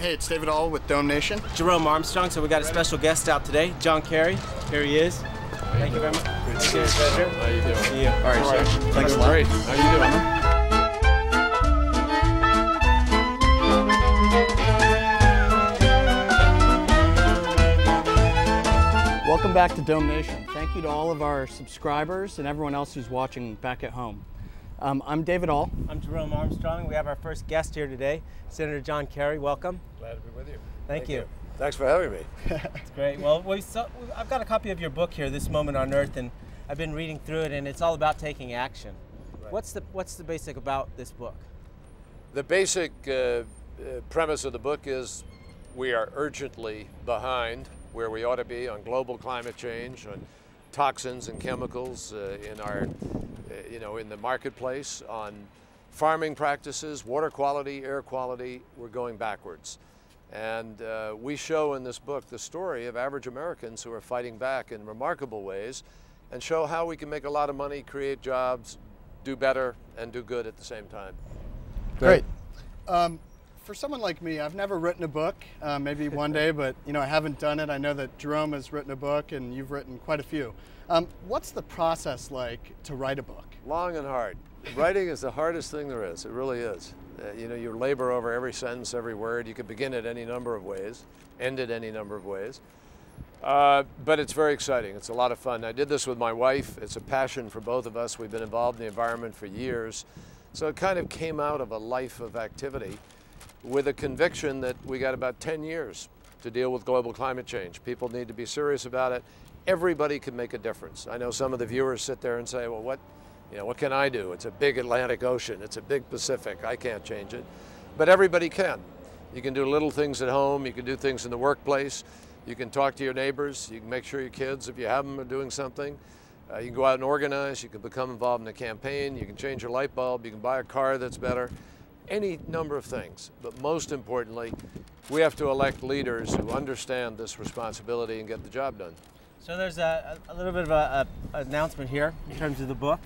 Hey, it's David All with DomeNation. Jerome Armstrong, so we got a special guest out today, John Kerry. Here he is. Thank you very much. Good to see you. How you doing? See you. All right, sir. Thanks a lot. Great. How you doing? Welcome back to DomeNation. Thank you to all of our subscribers and everyone else who's watching back at home. I'm David All. I'm Jerome Armstrong. We have our first guest here today, Senator John Kerry. Welcome. Glad to be with you. Thank you. Thanks for having me. It's great. Well, I've got a copy of your book here, This Moment on Earth, and I've been reading through it, and it's all about taking action. Right. What's the basic about this book? The basic premise of the book is we are urgently behind where we ought to be on global climate change, on toxins and chemicals in our, in the marketplace, on farming practices, water quality, air quality. We're going backwards. And we show in this book the story of average Americans who are fighting back in remarkable ways and show how we can make a lot of money, create jobs, do better, and do good at the same time. Great. For someone like me, I've never written a book, maybe one day, but I haven't done it. I know that Jerome has written a book and you've written quite a few. What's the process like to write a book? Long and hard. Writing is the hardest thing there is. It really is. You labor over every sentence, every word. You could begin it any number of ways, end it any number of ways. But it's very exciting. It's a lot of fun. I did this with my wife. It's a passion for both of us. We've been involved in the environment for years. So it kind of came out of a life of activity with a conviction that we got about 10 years to deal with global climate change. People need to be serious about it. Everybody can make a difference. I know some of the viewers sit there and say, well, what can I do? It's a big Atlantic Ocean. It's a big Pacific. I can't change it. But everybody can. You can do little things at home. You can do things in the workplace. You can talk to your neighbors. You can make sure your kids, if you have them, are doing something. You can go out and organize. You can become involved in a campaign. You can change your light bulb. You can buy a car that's better. Any number of things. But most importantly, we have to elect leaders who understand this responsibility and get the job done. So there's a little bit of an announcement here in terms of the book.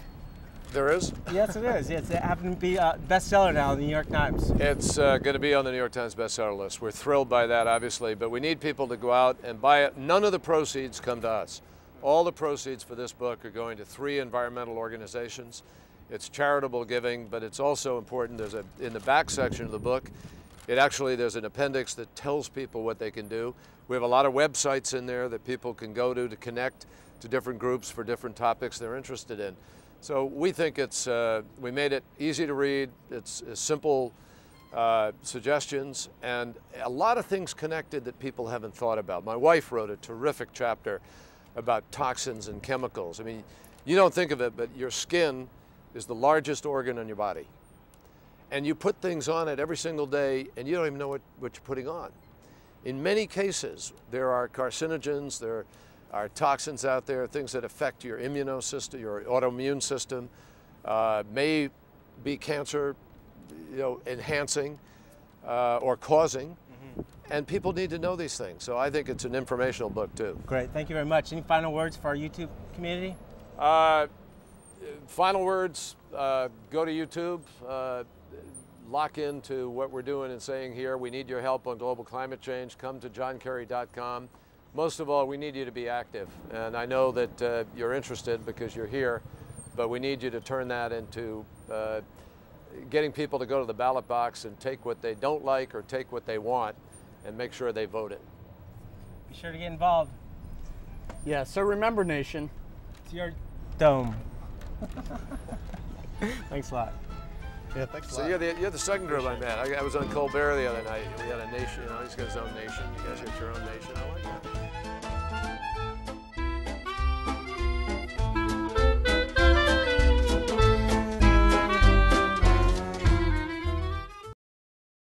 There is? Yes, it is. Yes, it happened to be a bestseller now in the New York Times. It's going to be on the New York Times bestseller list. We're thrilled by that, obviously, but we need people to go out and buy it. None of the proceeds come to us. All the proceeds for this book are going to 3 environmental organizations. It's charitable giving, but it's also important. In the back section of the book, there's an appendix that tells people what they can do. We have a lot of websites in there that people can go to connect to different groups for different topics they're interested in. So we think we made it easy to read. It's simple suggestions and a lot of things connected that people haven't thought about. My wife wrote a terrific chapter about toxins and chemicals. I mean, you don't think of it, but your skin is the largest organ on your body. And you put things on it every single day and you don't even know what you're putting on. In many cases, there are carcinogens, there are toxins out there, things that affect your immunosystem, your autoimmune system, may be cancer enhancing or causing. And people need to know these things. So I think it's an informational book too. Great, thank you very much. Any final words for our YouTube community? Final words, go to YouTube, lock into what we're doing and saying here. We need your help on global climate change. Come to johnkerry.com. Most of all, we need you to be active. And I know that you're interested because you're here, but we need you to turn that into getting people to go to the ballot box and take what they don't like or take what they want and make sure they vote it. Be sure to get involved. Yeah, so remember, Nation. It's your dome. Thanks a lot. Yeah, thanks a so lot. You're the second girl I met. I was on Colbert the other night. We had a nation, he's got his own nation. You guys got your own nation. I like that.